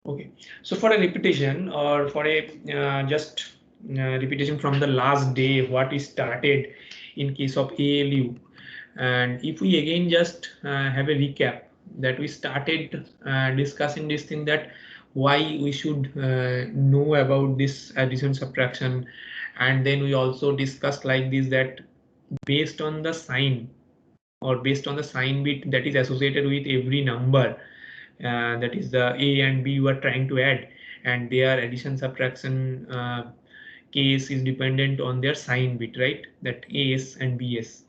Okay, so for a repetition or for a just repetition from the last day what we started in case of ALU, and if we again just have a recap that we started discussing this thing, that why we should know about this addition subtraction, and then we also discussed like this, that based on the sign or based on the sign bit that is associated with every number, that is the A and B you are trying to add, and their addition subtraction case is dependent on their sign bit, right? That AS and BS.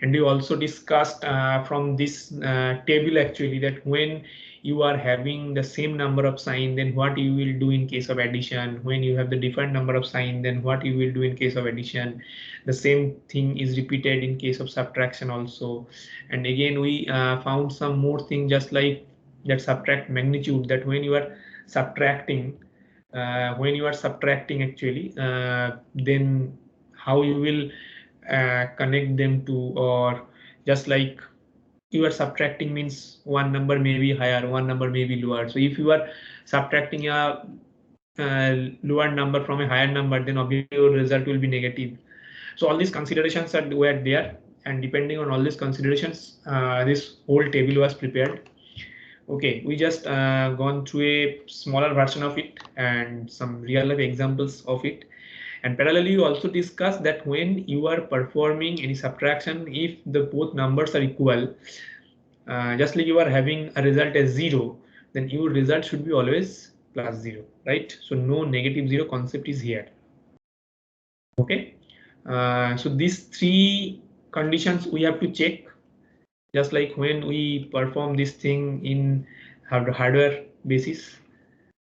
And we also discussed from this table actually, that when you are having the same number of sign, then what you will do in case of addition. When you have the different number of sign, then what you will do in case of addition. The same thing is repeated in case of subtraction also. And again we found some more thing, just like that subtract magnitude, that when you are subtracting, actually, then how you will connect them to, or just like you are subtracting means one number may be higher, one number may be lower. So if you are subtracting a lower number from a higher number, then obviously your result will be negative. So all these considerations were there, and depending on all these considerations, this whole table was prepared. Okay, we just gone through a smaller version of it and some real life examples of it. And parallelly, you also discuss that when you are performing any subtraction, if the both numbers are equal, just like you are having a result as 0, then your result should be always +0, right? So no negative 0 concept is here. Okay, so these three conditions we have to check, just like when we perform this thing in hardware basis.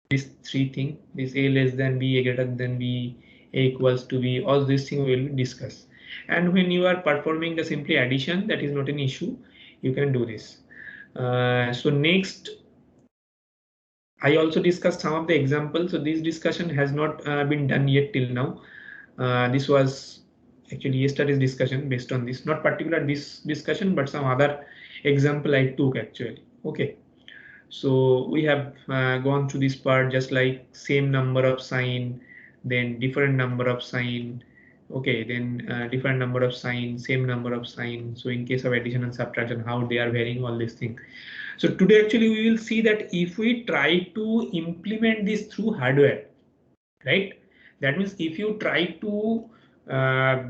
These three things, this A less than B, A greater than B, A equals to B, all these things we will discuss. And when you are performing the simply addition, that is not an issue, you can do this. So next, I also discussed some of the examples. So this discussion has not been done yet till now. This was actually yesterday's discussion based on this, not particular this discussion, but some other example I took actually. Okay. So we have gone through this part, just like same number of sign, then different number of sign. Okay, then different number of sign, same number of sign. So in case of addition and subtraction, how they are varying, all these things. So today actually we will see that if we try to implement this through hardware, right? That means if you try to uh,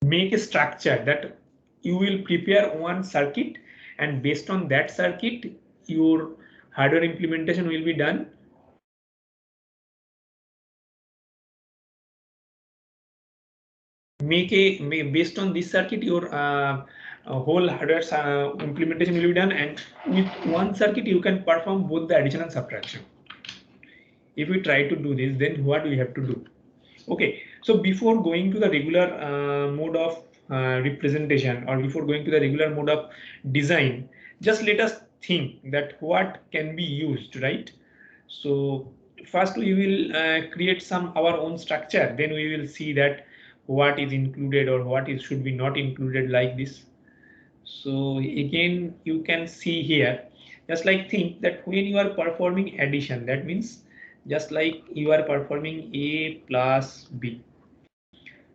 make a structure that you will prepare one circuit, and based on that circuit your hardware implementation will be done. Based on this circuit your whole hardware implementation will be done, and with one circuit you can perform both the addition and subtraction. If we try to do this, then what we have to do? Okay, so before going to the regular mode of representation, or before going to the regular mode of design, just let us think that what can be used, right? So first we will create some our own structure, then we will see that what is included or what is should be not included, like this. So again you can see here, just like think that when you are performing addition, that means just like you are performing A plus B.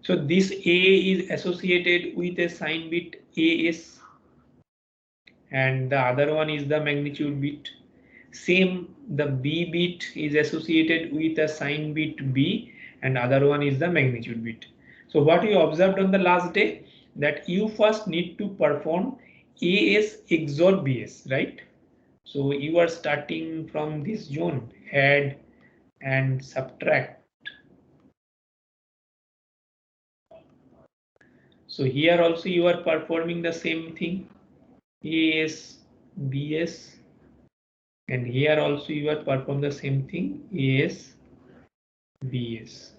So this A is associated with a sign bit AS, and the other one is the magnitude bit. Same, the B bit is associated with a sign bit B, and other one is the magnitude bit. So what you observed on the last day, that you first need to perform AS XOR BS, right? So you are starting from this zone, add and subtract. So here also you are performing the same thing, AS BS, and here also you are perform the same thing, AS BS,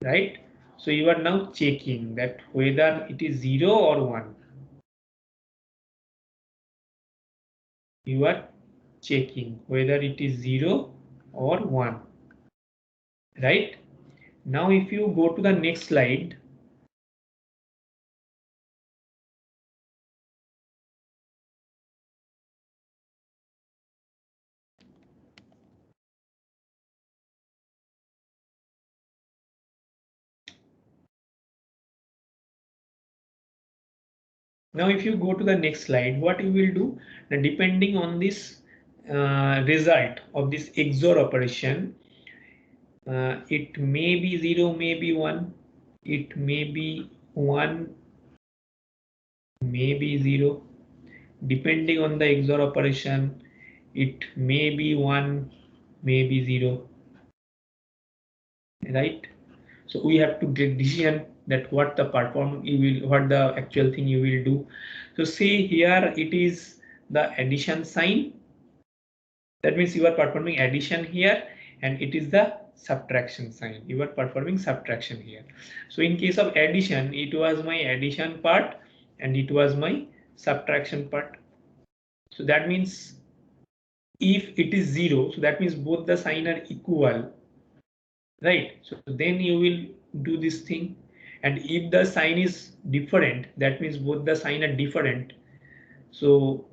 right? So you are now checking that whether it is 0 or 1. You are checking whether it is 0 or 1, right? Now if you go to the next slide, Now, if you go to the next slide, what you will do, now, depending on this result of this XOR operation, it may be 0, maybe 1, it may be 1, maybe 0. Depending on the XOR operation, it may be 1, maybe 0, right? So we have to get decision that what the what the actual thing you will do. So see here, it is the addition sign. That means you are performing addition here, and it is the subtraction sign. You are performing subtraction here. So in case of addition, it was my addition part and it was my subtraction part. So that means if it is 0, so that means both the sign are equal, right? So then you will do this thing. And if the sign is different, that means both the sign are different. So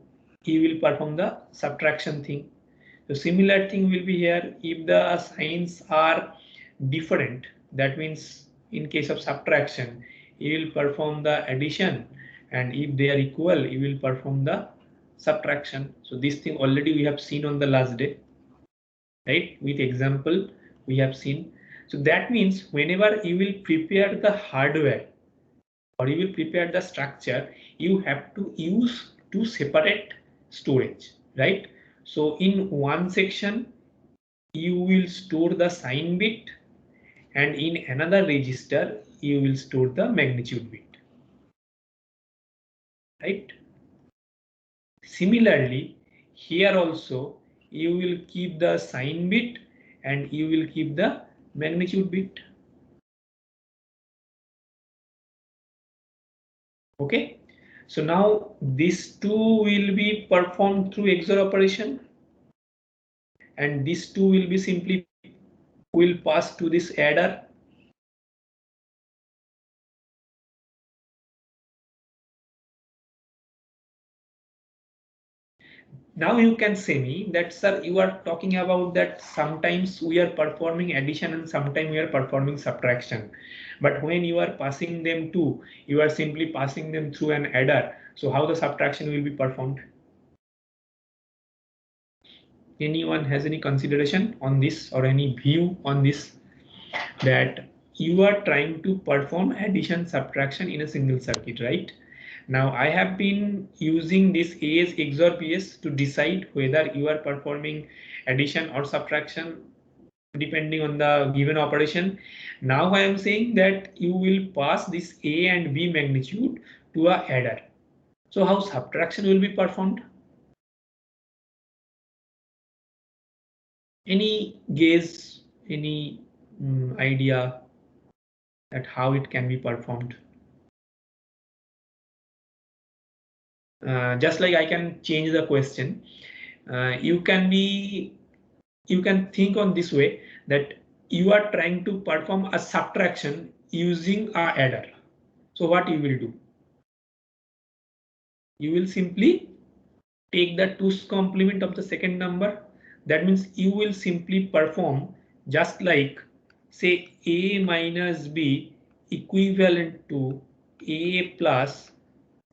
you will perform the subtraction thing. The similar thing will be here. If the signs are different, that means in case of subtraction, you will perform the addition, and if they are equal, you will perform the subtraction. So this thing already we have seen on the last day, right? With example we have seen. So that means whenever you will prepare the hardware or you will prepare the structure, you have to use two separate storage, right? So in one section, you will store the sign bit, and in another register, you will store the magnitude bit, right? Similarly, here also, you will keep the sign bit and you will keep the magnitude bit. Okay, so now these two will be performed through XOR operation, and these two will be simply will pass to this adder. Now you can say me that, sir, you are talking about that sometimes we are performing addition and sometimes we are performing subtraction. But when you are passing them to, you are simply passing them through an adder. So how the subtraction will be performed? Anyone has any consideration on this or any view on this, that you are trying to perform addition subtraction in a single circuit, right? Now I have been using this AS XOR PS to decide whether you are performing addition or subtraction depending on the given operation. Now I am saying that you will pass this A and B magnitude to a adder. So how subtraction will be performed? Any guess, any idea at how it can be performed? Just like I can change the question, you can think on this way, that you are trying to perform a subtraction using a adder. So what you will do? You will simply take the 2's complement of the second number. That means you will simply perform just like, say, a minus b equivalent to a plus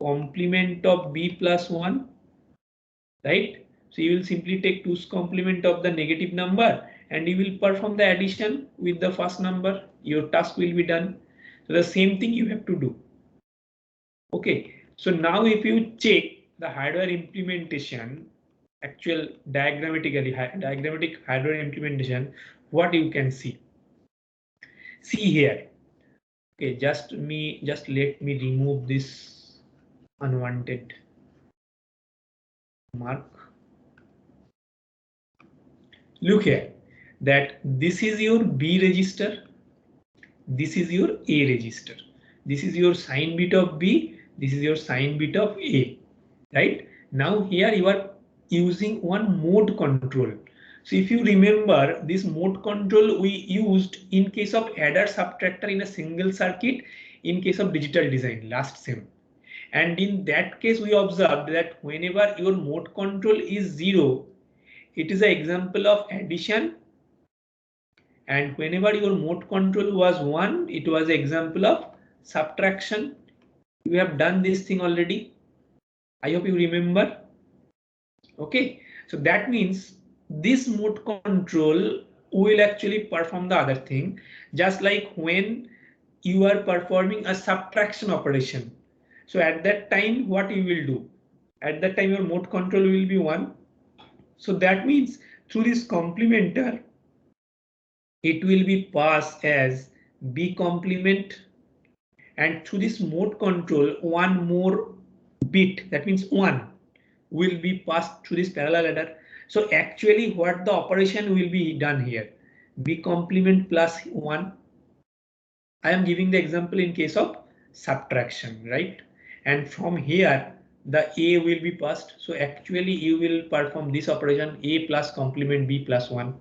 complement of b plus 1, right? So you will simply take 2's complement of the negative number and you will perform the addition with the first number. Your task will be done. So the same thing you have to do. Okay, so now if you check the hardware implementation, actual diagrammatic hardware implementation, what you can see? See here. Okay, just let me remove this unwanted mark. Look here, that this is your B register, this is your A register, this is your sign bit of B, this is your sign bit of A, right? Now here you are using one mode control. So if you remember, this mode control we used in case of adder subtractor in a single circuit in case of digital design last sem. And in that case we observed that whenever your mode control is 0, it is an example of addition, and whenever your mode control was 1, it was an example of subtraction. We have done this thing already. I hope you remember. Okay, so that means this mode control will actually perform the other thing, just like when you are performing a subtraction operation. So at that time, what you will do? At that time, your mode control will be 1. So that means through this complementer, it will be passed as B complement, and through this mode control, one more bit, that means 1, will be passed through this parallel adder. So actually what the operation will be done here, B complement plus 1. I am giving the example in case of subtraction, right? And from here the A will be passed. So actually you will perform this operation, A plus complement B plus 1.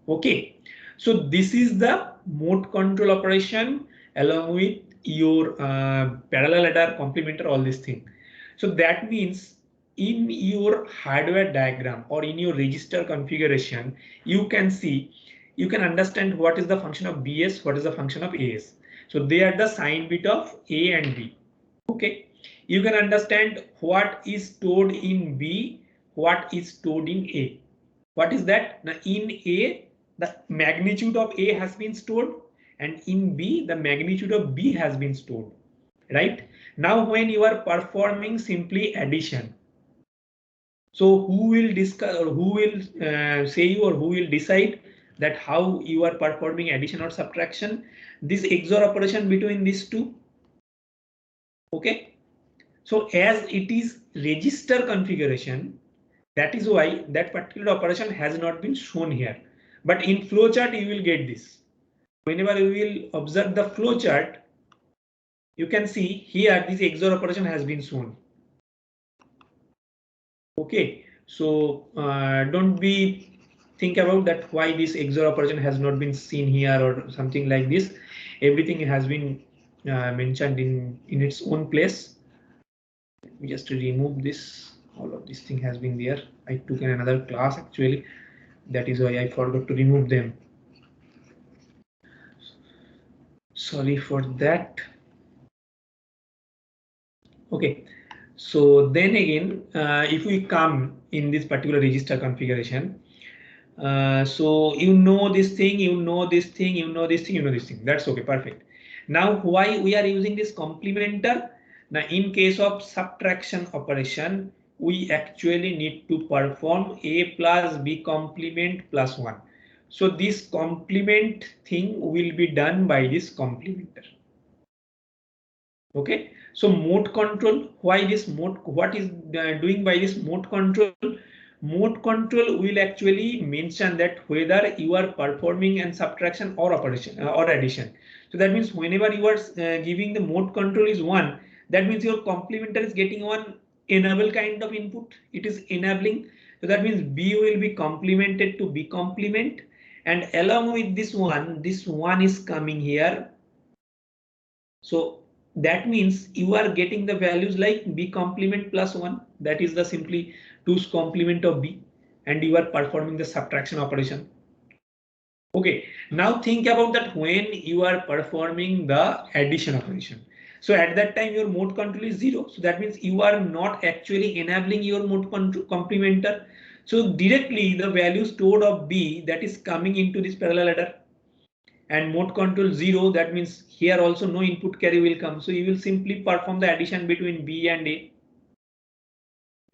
Okay, so this is the mode control operation along with your parallel adder, complementer, all these things. So that means in your hardware diagram or in your register configuration, you can see, you can understand what is the function of BS, what is the function of AS. So they are the sign bit of A and B. Okay, you can understand what is stored in B, what is stored in A. What is that? Now in A, the magnitude of A has been stored, and in B, the magnitude of B has been stored. Right? Now when you are performing simply addition, so who will discuss or who will say you or who will decide that how you are performing addition or subtraction? This XOR operation between these two. Okay. So as it is register configuration, that is why that particular operation has not been shown here. But in flowchart, you will get this. Whenever you will observe the flowchart, you can see here this XOR operation has been shown. Okay, so don't be think about that why this XOR operation has not been seen here or something like this. Everything has been mentioned in its own place. Let me just remove this. All of this thing has been there. I took in another class actually. That is why I forgot to remove them. Sorry for that. Okay, so then again, if we come in this particular register configuration, so you know this thing, you know this thing, you know this thing, you know this thing. That's okay, perfect. Now why we are using this complementer? Now in case of subtraction operation, we actually need to perform A plus B complement plus 1. So this complement thing will be done by this complementer. Okay, so mode control, why this mode, what is doing by this mode control? Mode control will actually mention that whether you are performing an subtraction or operation or addition. So that means whenever you are giving the mode control is 1, that means your complementer is getting one enable kind of input. It is enabling. So that means B will be complemented to B complement, and along with this one is coming here. So that means you are getting the values like B complement plus 1, that is the simply 2's complement of B, and you are performing the subtraction operation. Okay, now think about that when you are performing the addition operation. So at that time your mode control is 0. So that means you are not actually enabling your mode control complementer. So directly the value stored of B that is coming into this parallel adder, and mode control 0, that means here also no input carry will come. So you will simply perform the addition between B and A,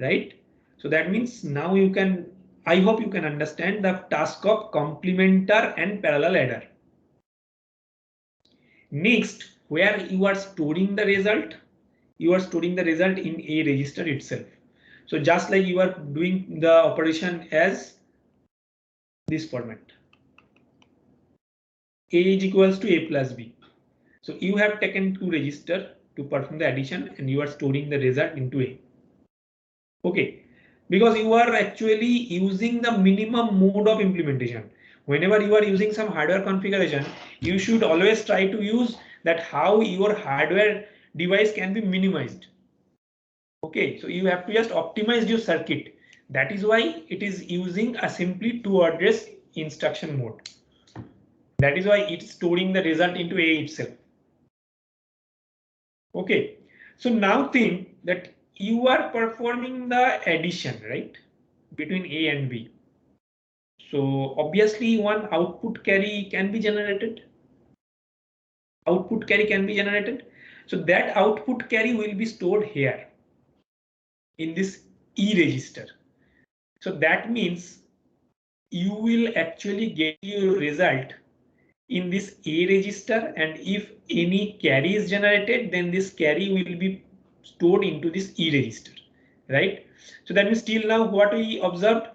right? So that means now you can, I hope you can understand the task of complementer and parallel adder. Next, where you are storing the result, you are storing the result in A register itself. So just like you are doing the operation as this format, A is equals to A plus B. So you have taken two register to perform the addition and you are storing the result into A. Okay, because you are actually using the minimum mode of implementation. Whenever you are using some hardware configuration, you should always try to use that how your hardware device can be minimized. Okay, so you have to just optimize your circuit. That is why it is using a simply to address instruction mode. That is why it's storing the result into A itself. Okay, So now think that you are performing the addition, right, between A and B. So obviously one output carry can be generated. Output carry can be generated. So that output carry will be stored here in this E register. So that means you will actually get your result in this A register, and if any carry is generated, then this carry will be stored into this E register, right? So that means till now what we observed?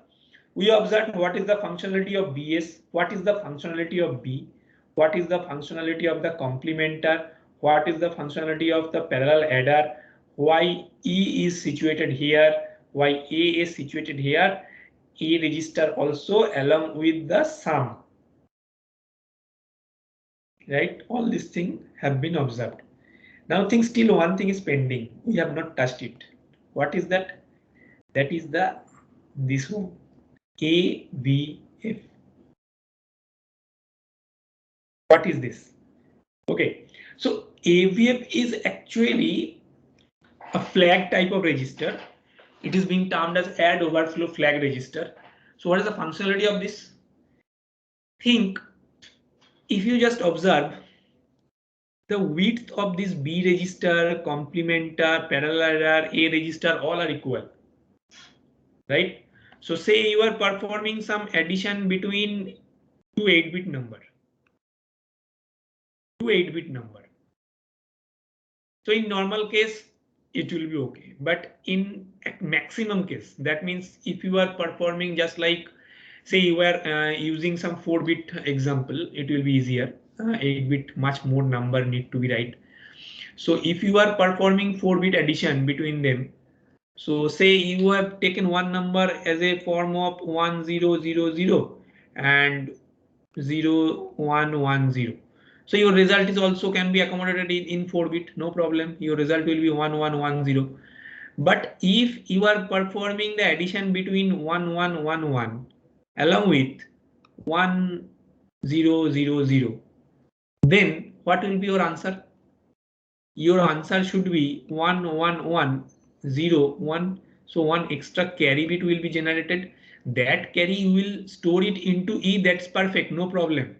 We observed what is the functionality of BS, what is the functionality of B, what is the functionality of the complementer, what is the functionality of the parallel adder, why E is situated here, why A is situated here, E register also along with the sum. Right, all these things have been observed. Now think still one thing is pending, we have not touched it. What is that? That is the this one, AVF. What is this? Okay, so AVF is actually a flag type of register. It is being termed as add overflow flag register. So what is the functionality of this? Think, if you just observe, the width of this B register, complementer, parallel adder, A register all are equal, right? So say you are performing some addition between two 8-bit number. So in normal case, it will be okay. But in maximum case, that means if you are performing just like, say you are using some 4-bit example, it will be easier. 8-bit much more number need to be right. So if you are performing 4-bit addition between them, so say you have taken one number as a form of 1000 and 0110. So your result is also can be accommodated in 4-bit, no problem. Your result will be 1110. But if you are performing the addition between 1111 along with 1000, then what will be your answer? Your answer should be 11101. So one extra carry bit will be generated. That carry you will store it into E. That's perfect, no problem.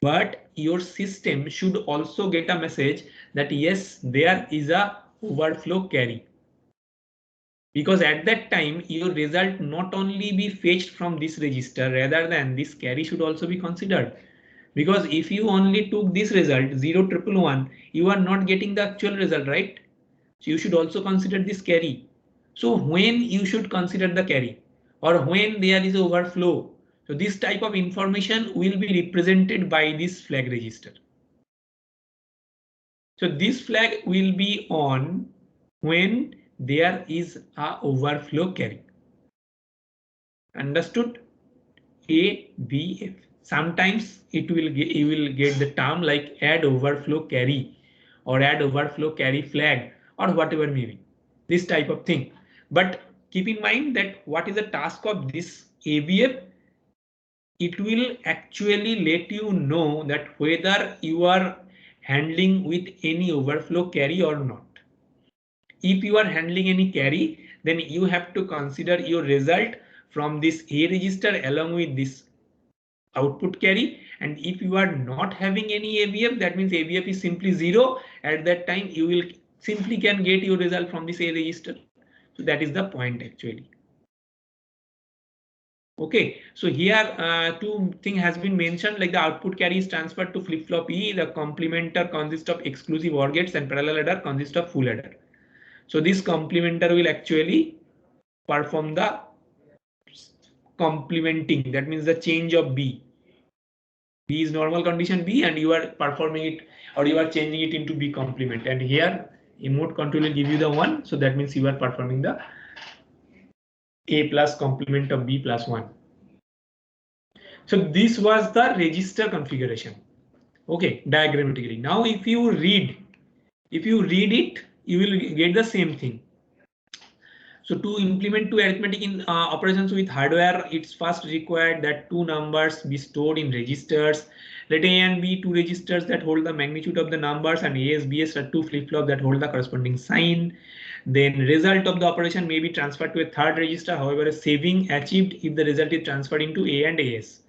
But your system should also get a message that yes, there is a overflow carry. Because at that time your result not only be fetched from this register, rather than this carry should also be considered. Because if you only took this result 0111, you are not getting the actual result, right? So you should also consider this carry. So when you should consider the carry, or when there is overflow, so this type of information will be represented by this flag register. So this flag will be on when there is a overflow carry. Understood? AVF. Sometimes it will you will get the term like add overflow carry or add overflow carry flag or whatever may be, this type of thing. But keep in mind that what is the task of this AVF? It will actually let you know that whether you are handling with any overflow carry or not. If you are handling any carry, then you have to consider your result from this A register along with this output carry. And if you are not having any AVF, that means AVF is simply 0. At that time you will simply can get your result from this A register. So that is the point actually. Okay, so here two thing has been mentioned, like the output carry is transferred to flip-flop E, the complementer consists of exclusive OR gates and parallel adder consists of full adder. So this complementer will actually perform the complementing, that means the change of B. B is normal condition B and you are performing it, or you are changing it into B complement, and here mode control will give you the 1, so that means you are performing the A plus complement of B plus 1. So this was the register configuration. Okay, diagrammatically. Now if you read it, you will get the same thing. So to implement two arithmetic in operations with hardware, it's first required that two numbers be stored in registers. Let A and B two registers that hold the magnitude of the numbers, and AS BS are two flip-flops that hold the corresponding sign. Then result of the operation may be transferred to a third register. However, a saving achieved if the result is transferred into A and AS.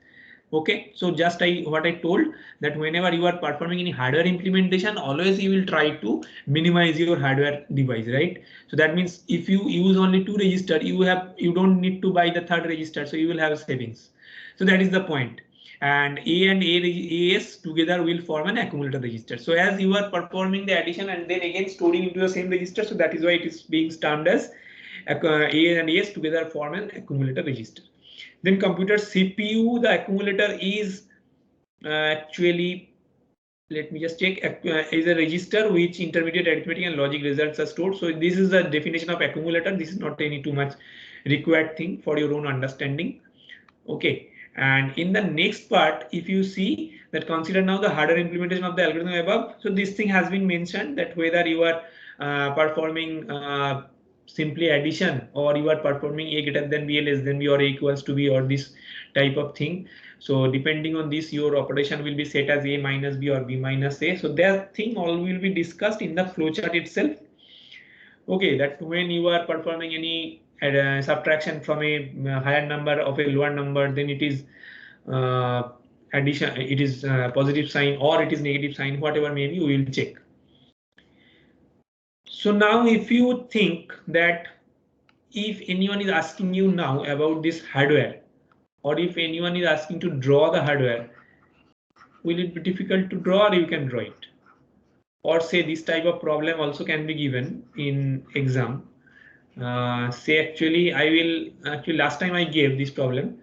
Okay, so just what I told, that whenever you are performing any hardware implementation, always you will try to minimize your hardware device, right? So that means if you use only two register, you don't need to buy the third register, so you will have savings. So that is the point. And A and AS together will form an accumulator register. So as you are performing the addition and then again storing into the same register, so that is why it is being termed as A and AS together form an accumulator register. Then computer CPU, the accumulator is actually, let me just check, is a register which intermediate arithmetic and logic results are stored. So this is the definition of accumulator. This is not any too much required thing for your own understanding. Okay, and in the next part, if you see that, consider now the hardware implementation of the algorithm above. So this thing has been mentioned, that whether you are performing simply addition, or you are performing A greater than B, less than B, or A equals to B, or this type of thing. So depending on this, your operation will be set as A minus B or B minus A. So that thing all will be discussed in the flowchart itself. Okay, that when you are performing any subtraction from a higher number of a lower number, then it is addition, it is positive sign or it is negative sign, whatever maybe we will check. So now if you think that if anyone is asking you now about this hardware, or if anyone is asking to draw the hardware, will it be difficult to draw, or you can draw it? Or say this type of problem also can be given in exam. Say actually last time I gave this problem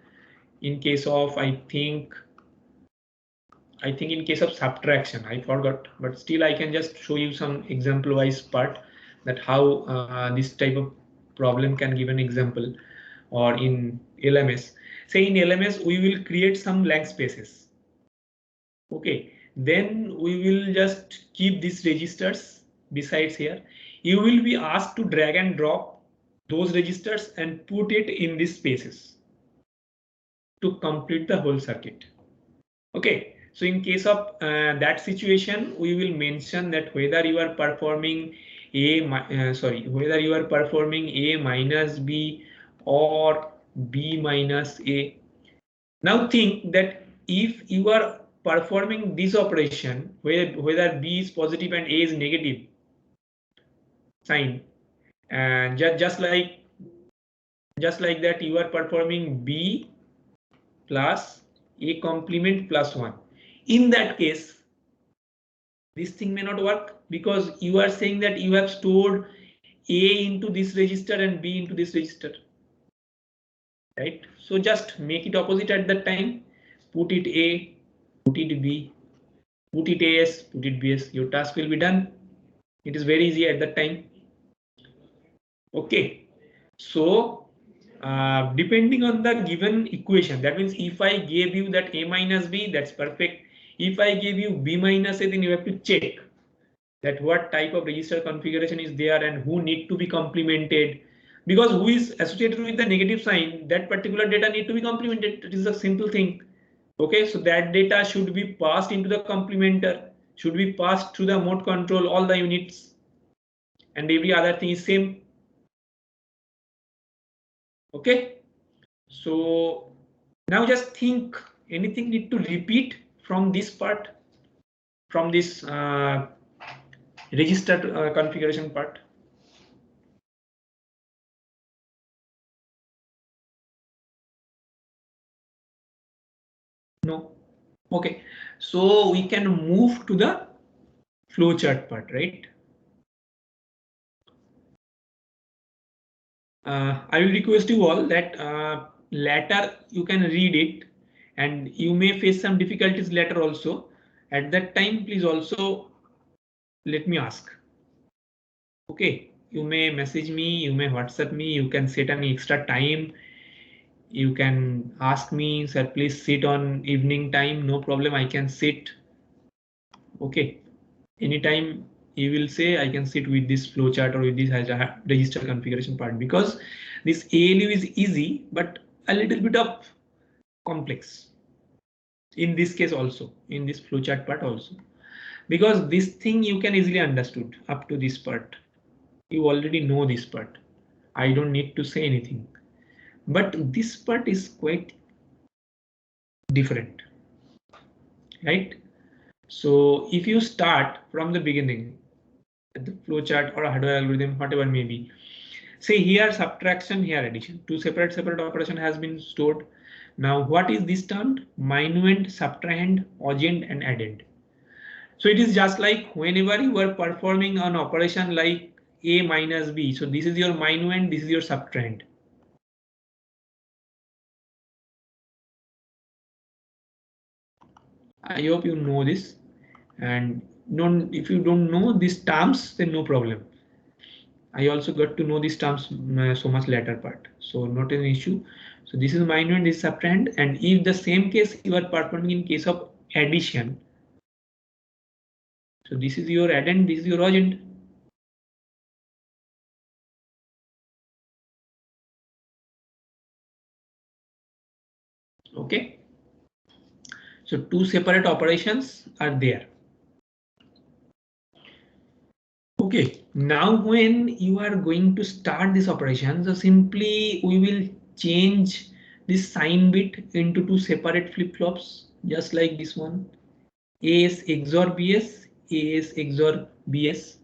in case of, I think in case of subtraction, I forgot, but still I can just show you some example wise part, that how this type of problem can give an example. Or in LMS, say in LMS we will create some blank spaces. Okay, then we will just keep these registers besides here. You will be asked to drag and drop those registers and put it in these spaces to complete the whole circuit. Okay, so in case of that situation, we will mention that whether you are performing whether you are performing A minus B or B minus A. Now think that if you are performing this operation, whether B is positive and A is negative sign, and just like that, you are performing B plus A complement plus 1. In that case, this thing may not work, because you are saying that you have stored A into this register and B into this register, right? So just make it opposite at that time. Put it A, put it B, put it AS, put it BS. Your task will be done. It is very easy at that time. Okay, so depending on the given equation, that means if I gave you that A minus B, that's perfect. If I gave you B minus A, then you have to check that what type of register configuration is there and who need to be complemented, because who is associated with the negative sign, that particular data need to be complemented. It is a simple thing. Okay, so that data should be passed into the complementer, should be passed through the mode control, all the units, and every other thing is same. Okay, so now just think, anything need to repeat from this part, from this register configuration part? No. Okay, so we can move to the flowchart part, right? I will request you all that later you can read it, and you may face some difficulties later also. At that time, please also let me ask. Okay, you may message me, you may WhatsApp me, you can set any extra time. You can ask me, sir, please sit on evening time. No problem, I can sit. Okay, anytime You will say I can sit with this flowchart or with this register configuration part, because this ALU is easy but a little bit of complex. In this case also, in this flowchart part also, because this thing you can easily understood up to this part. You already know this part. I don't need to say anything. But this part is quite different, right? So if you start from the beginning, the flowchart or a hardware algorithm, whatever may be, say here subtraction, here addition, two separate operation has been stored. Now what is this term? Minuend, subtrahend, augend, and addend. So it is just like whenever you are performing an operation like A minus B. So this is your minuend, this is your subtrahend. I hope you know this, and if you don't know these terms, then no problem. I also got to know these terms so much later part, so not an issue. So this is minuend, this is subtrahend, and if the same case you are performing in case of addition, so this is your addend, this is your augend. Okay, so two separate operations are there. Okay, now when you are going to start this operation, so simply we will change this sign bit into two separate flip-flops, just like this one. AS XOR BS, AS XOR BS.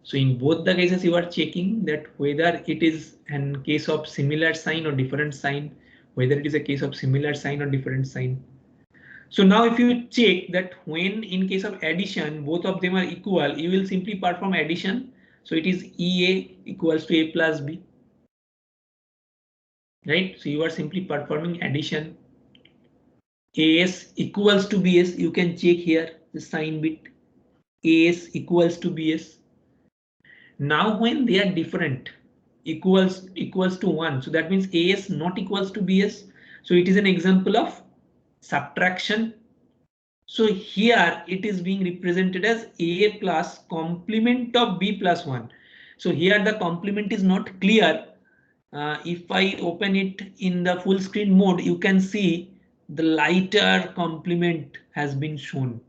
So in both the cases, you are checking that whether it is in case of similar sign or different sign, whether it is a case of similar sign or different sign. So now if you check that when in case of addition, both of them are equal, you will simply perform addition. So it is EA equals to A plus B. Right? So you are simply performing addition. AS equals to BS. You can check here the sign bit. AS equals to BS. Now when they are different, equals to 1. So that means AS not equals to BS. So it is an example of subtraction. So here it is being represented as A plus complement of B plus 1. So here the complement is not clear. If I open it in the full screen mode, you can see the lighter complement has been shown.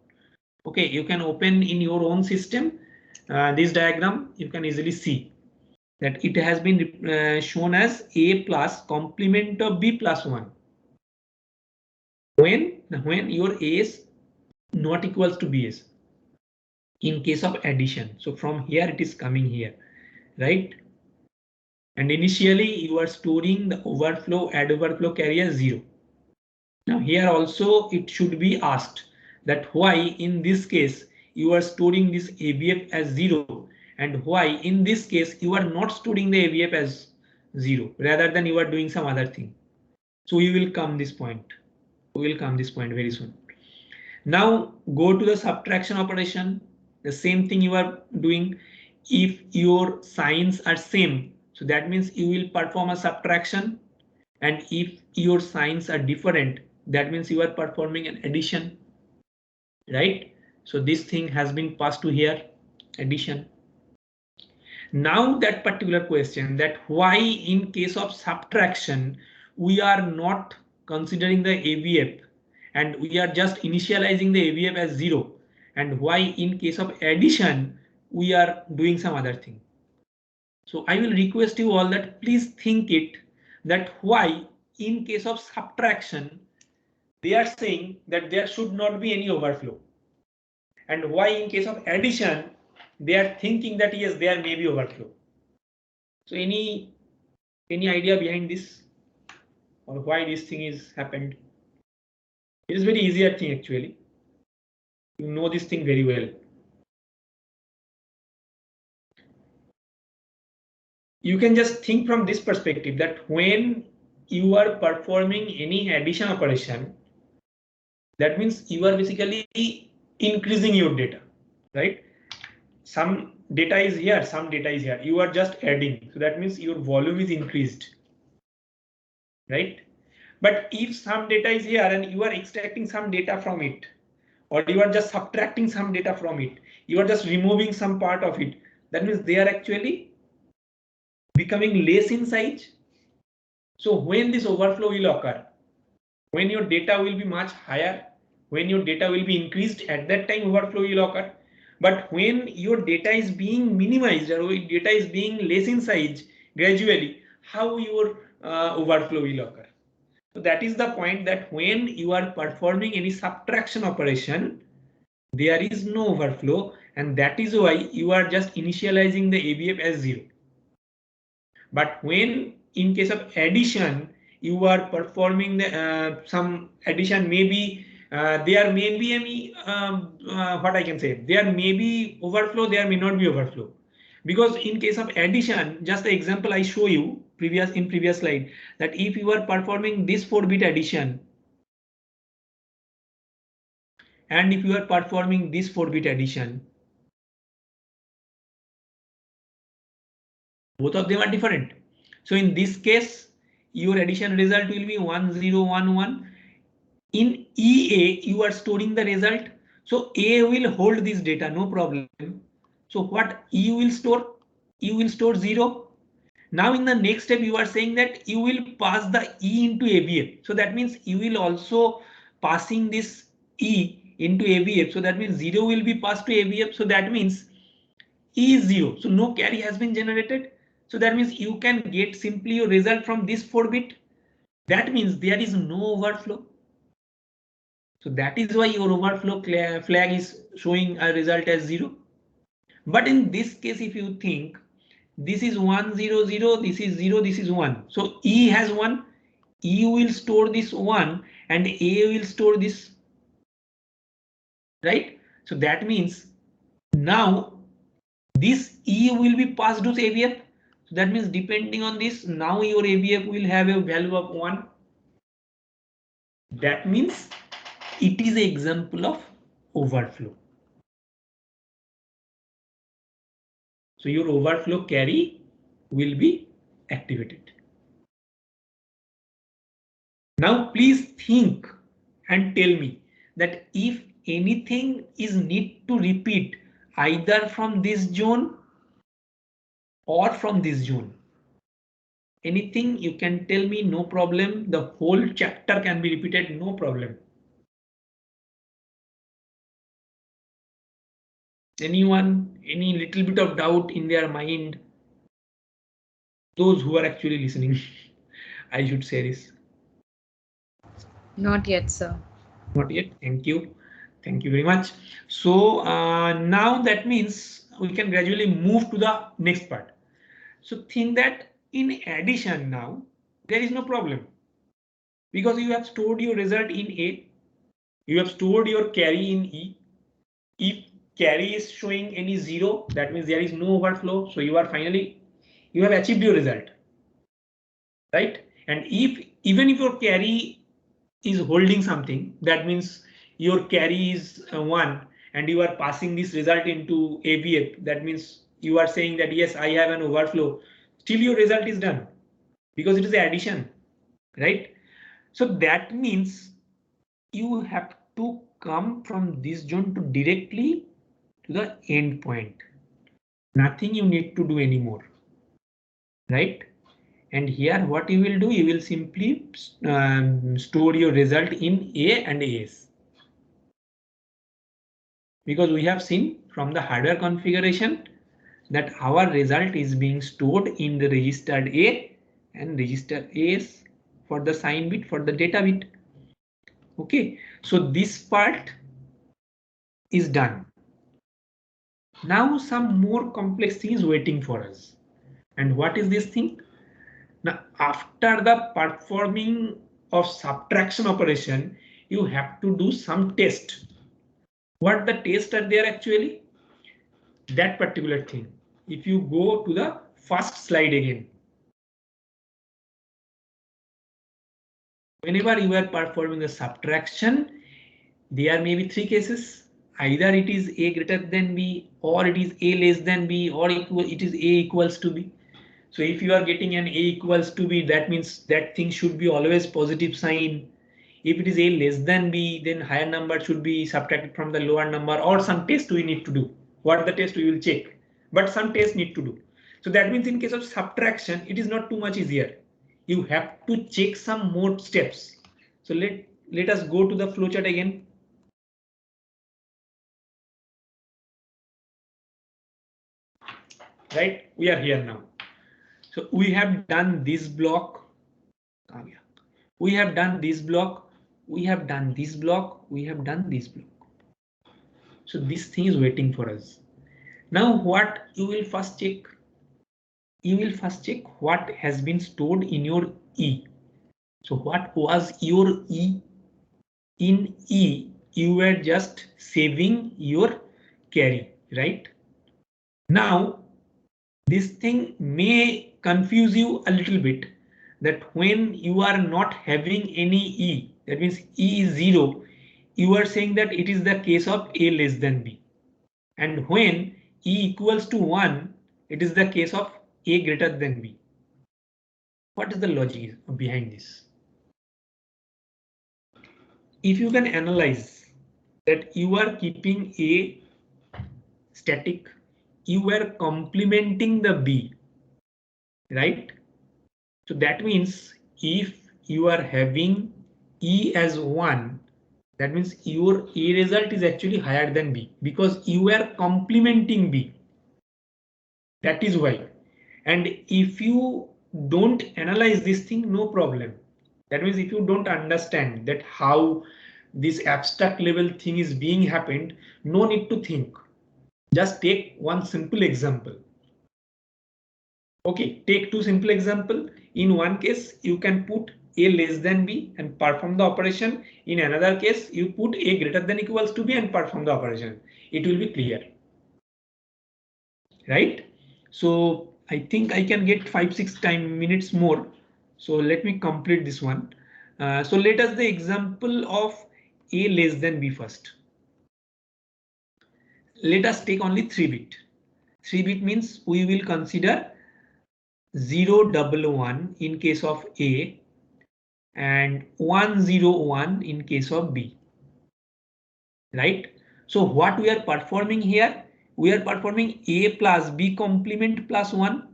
Okay, you can open in your own system this diagram. You can easily see that it has been shown as A plus complement of B plus 1. When your A is not equals to BS in case of addition. So from here it is coming here, right? And initially you are storing the overflow, add overflow carry as 0. Now here also it should be asked that why in this case you are storing this ABF as 0 and why in this case you are not storing the ABF as 0 rather than you are doing some other thing. So we will come this point. We will come this point very soon. Now go to the subtraction operation. The same thing you are doing. If your signs are same, so that means you will perform a subtraction. And if your signs are different, that means you are performing an addition. Right? So this thing has been passed to here, addition. Now that particular question, that why in case of subtraction we are not considering the ABF and we are just initializing the ABF as 0, and why in case of addition we are doing some other thing. So I will request you all that please think it, that why in case of subtraction they are saying that there should not be any overflow, and why in case of addition they are thinking that yes, there may be overflow. So any idea behind this, or why this thing is happened? It is very easier thing actually. You know this thing very well. You can just think from this perspective that when you are performing any addition operation, that means you are basically increasing your data, right? Some data is here, some data is here. You are just adding. So that means your volume is increased, right? But if some data is here and you are extracting some data from it, or you are just subtracting some data from it, you are just removing some part of it, that means they are actually becoming less in size. So when this overflow will occur, when your data will be much higher, when your data will be increased, at that time overflow will occur. But when your data is being minimized or data is being less in size gradually, how your overflow will occur? So that is the point, that when you are performing any subtraction operation, there is no overflow, and that is why you are just initializing the ABF as 0. But when in case of addition, you are performing the some addition, maybe there may be any what I can say, there may be overflow, there may not be overflow. Because in case of addition, just the example I show you in previous slide, that if you are performing this 4-bit addition and if you are performing this 4-bit addition, both of them are different. So in this case, your addition result will be 1011. In EA, you are storing the result. So A will hold this data, no problem. So what E will store? E will store 0. Now in the next step, you are saying that you will pass the E into ABF. So that means you will also passing this E into ABF. So that means 0 will be passed to ABF. So that means E is 0. So no carry has been generated. So that means you can get simply your result from this 4-bit. That means there is no overflow. So that is why your overflow flag is showing a result as 0. But in this case, if you think this is 1 0 0, this is 0, this is 1. So E has 1. E will store this 1 and A will store this. Right? So that means now this E will be passed to ABF. So that means depending on this, now your ABF will have a value of 1. That means it is an example of overflow. So your overflow carry will be activated. Now please think and tell me that if anything is need to repeat either from this zone or from this zone. Anything you can tell me, no problem. The whole chapter can be repeated, no problem. Anyone, any little bit of doubt in their mind? Those who are actually listening, I should say this. Not yet, sir. Not yet. Thank you. Thank you very much. So now that means we can gradually move to the next part. So think that in addition now, there is no problem because you have stored your result in A. You have stored your carry in E. If carry is showing any 0, that means there is no overflow. So you have achieved your result. Right? And even if your carry is holding something, that means your carry is 1 and you are passing this result into ABF. That means you are saying that yes, I have an overflow. Still your result is done because it is the addition, right? So that means you have to come from this zone to directly to the end point. Nothing you need to do anymore, right? And here what you will do, you will simply store your result in A and AS. Because we have seen from the hardware configuration that our result is being stored in the registered A and register AS for the sign bit, for the data bit. Okay, so this part is done. Now some more complex thing is waiting for us. And what is this thing? Now, after the performing of subtraction operation, you have to do some test. What the tests are there actually? That particular thing. If you go to the first slide again. Whenever you are performing a subtraction, there may be 3 cases. Either it is A greater than B, or it is A less than B, or it is A equals to B. So if you are getting an A equals to B, that means that thing should be always positive sign. if it is a less than b, then higher number should be subtracted from the lower number, or some test we need to do. What the test we will check, but some test need to do. So that means in case of subtraction, it is not too much easier. You have to check some more steps. So let us go to the flowchart again. Right, we are here now. So we have done this block. We have done this block. We have done this block. We have done this block. So this thing is waiting for us. Now what you will first check? You will first check what has been stored in your E. So what was your E? In E, you were just saving your carry, right? Now, this thing may confuse you a little bit, that when you are not having any E, that means E is 0, you are saying that it is the case of A less than B. And when E equals to 1, it is the case of A greater than B. What is the logic behind this? If you can analyze that you are keeping A static, you were complementing the B, right? So that means if you are having E as 1, that means your A result is actually higher than B because you are complementing B. That is why. And if you don't analyze this thing, no problem. That means if you don't understand that how this abstract level thing is being happened, no need to think. Just take one simple example. Okay, take two simple example. In one case, you can put A less than B and perform the operation. In another case, you put A greater than equals to B and perform the operation. It will be clear. Right? So I think I can get 5-6 minutes more. So let me complete this one. So let us the example of A less than B first. Let us take only 3-bit. 3-bit means we will consider 011 in case of A and 101 in case of B. Right? So what we are performing here? We are performing A plus B complement plus 1.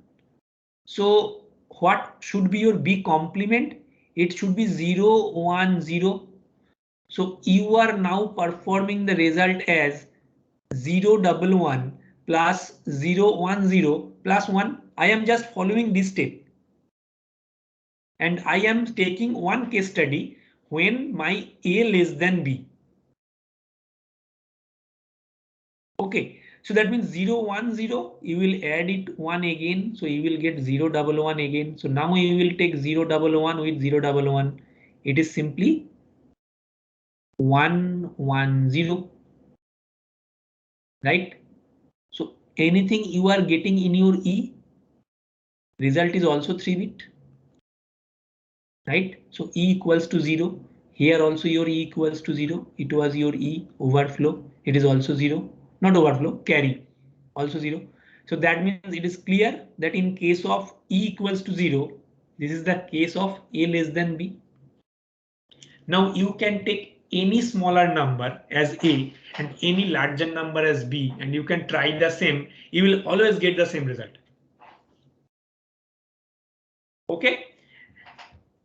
So what should be your B complement? It should be 0, 1, 0. So you are now performing the result as 011 plus 010 plus 1. I am just following this step. And I am taking one case study when my A less than B. Okay, so that means 010, you will add it 1 again. So you will get 011 again. So now you will take 011 with 011. It is simply 110. Right? So anything you are getting in your E, result is also 3-bit. Right? So E equals to 0. Here also your E equals to 0. It was your E overflow. It is also 0. Not overflow, carry. Also 0. So that means it is clear that in case of E equals to 0, this is the case of A less than B. Now you can take any smaller number as A and any larger number as B, and you can try the same. You will always get the same result. Okay.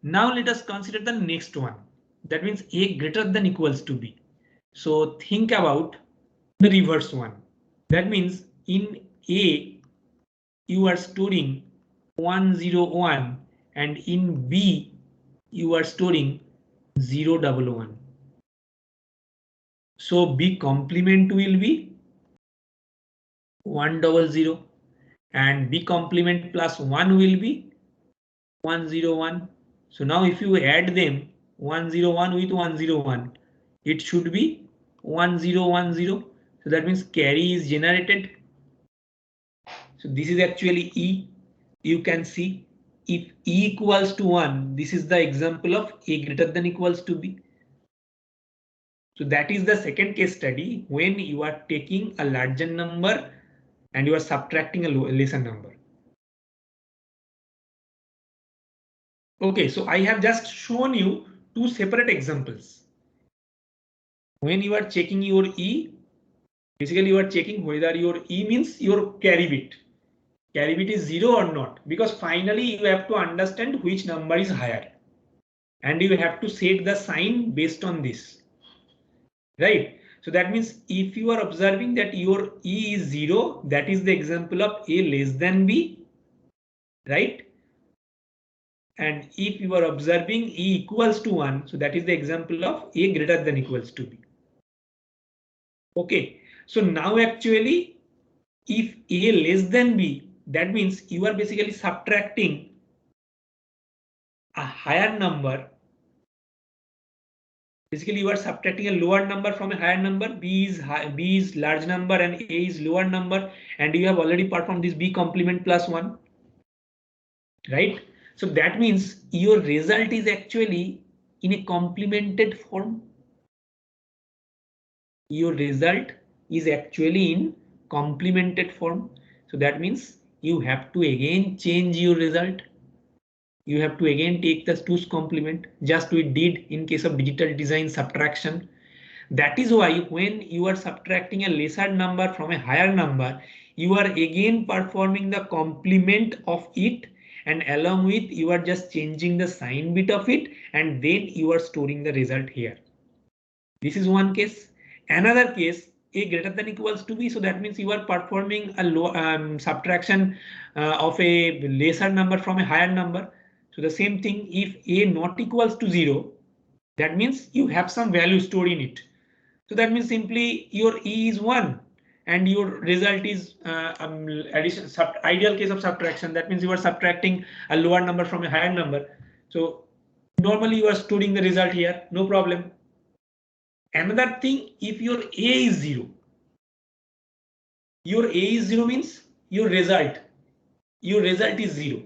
Now let us consider the next one. That means A greater than equals to B. So think about the reverse one. That means in A, you are storing 101 and in B, you are storing 011. So B complement will be 100 and B complement plus 1 will be 101. So now if you add them 101 with 101, it should be 1010. So that means carry is generated. So this is actually E. You can see if E equals to 1, this is the example of A greater than equals to B. So that is the second case study when you are taking a larger number and you are subtracting a lesser number. Okay, so I have just shown you two separate examples. When you are checking your E, basically you are checking whether your E means your carry bit. Carry bit is 0 or not, because finally you have to understand which number is higher. And you have to set the sign based on this. Right? So that means if you are observing that your E is 0, that is the example of A less than B. Right? And if you are observing E equals to 1, so that is the example of A greater than equals to B. Okay, so now actually if A less than B, that means you are basically subtracting a higher number. Basically you are subtracting a lower number from a higher number. B is large number and A is lower number, and you have already performed this B complement plus 1. Right? So that means your result is actually in a complemented form. Your result is actually in complemented form. So that means you have to again change your result. You have to again take the 2's complement, just we did in case of digital design subtraction. That is why when you are subtracting a lesser number from a higher number, you are again performing the complement of it, and along with you are just changing the sign bit of it, and then you are storing the result here. This is one case. Another case, A greater than equals to B. So that means you are performing a subtraction of a lesser number from a higher number. So the same thing, if A not equals to 0, that means you have some value stored in it. So that means simply your E is 1 and your result is addition, ideal case of subtraction. That means you are subtracting a lower number from a higher number. So normally you are storing the result here, no problem. Another thing, if your A is 0, your A is 0 means your result is 0.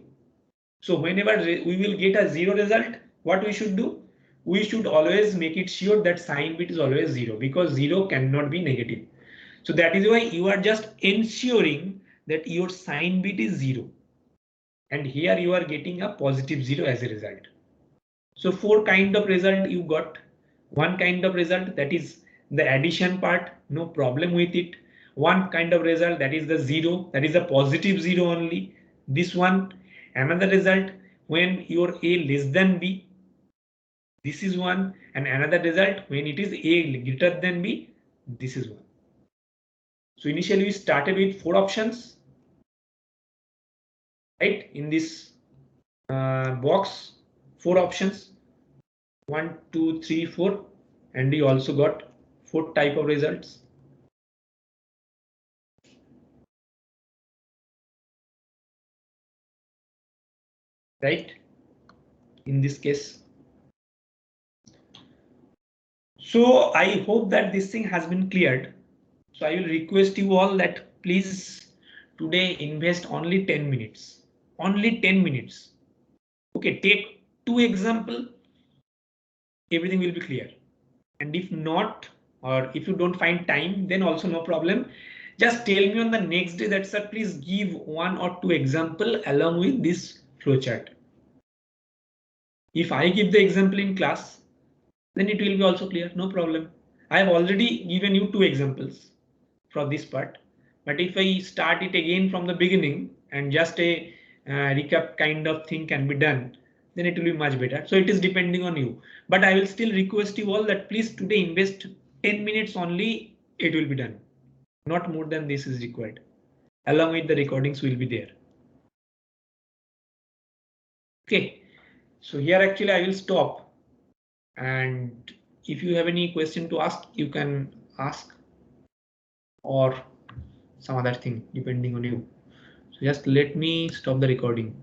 So whenever we will get a 0 result, what we should do? We should always make it sure that sign bit is always 0, because 0 cannot be negative. So that is why you are just ensuring that your sign bit is 0. And here you are getting a positive 0 as a result. So 4 kind of result you got. One kind of result, that is the addition part, no problem with it. One kind of result, that is the 0, that is a positive 0 only. This one. Another result, when your A less than B, this is one. And another result, when it is A greater than B, this is one. So initially we started with 4 options, right? In this box, 4 options, 1, 2, 3, 4, and we also got 4 type of results. Right? In this case. So I hope that this thing has been cleared. So I will request you all that please today invest only 10 minutes. Only 10 minutes. Okay, take 2 examples. Everything will be clear. And if not, or if you don't find time, then also no problem. Just tell me on the next day that, sir, please give 1 or 2 example along with this flowchart. If I give the example in class, then it will be also clear, no problem. I have already given you 2 examples for this part. But if I start it again from the beginning and just a recap kind of thing can be done, then it will be much better. So it is depending on you. But I will still request you all that please today invest 10 minutes only, it will be done. Not more than this is required. Along with the recordings will be there. Okay, so here actually I will stop. And if you have any question to ask, you can ask, or some other thing depending on you. So just let me stop the recording.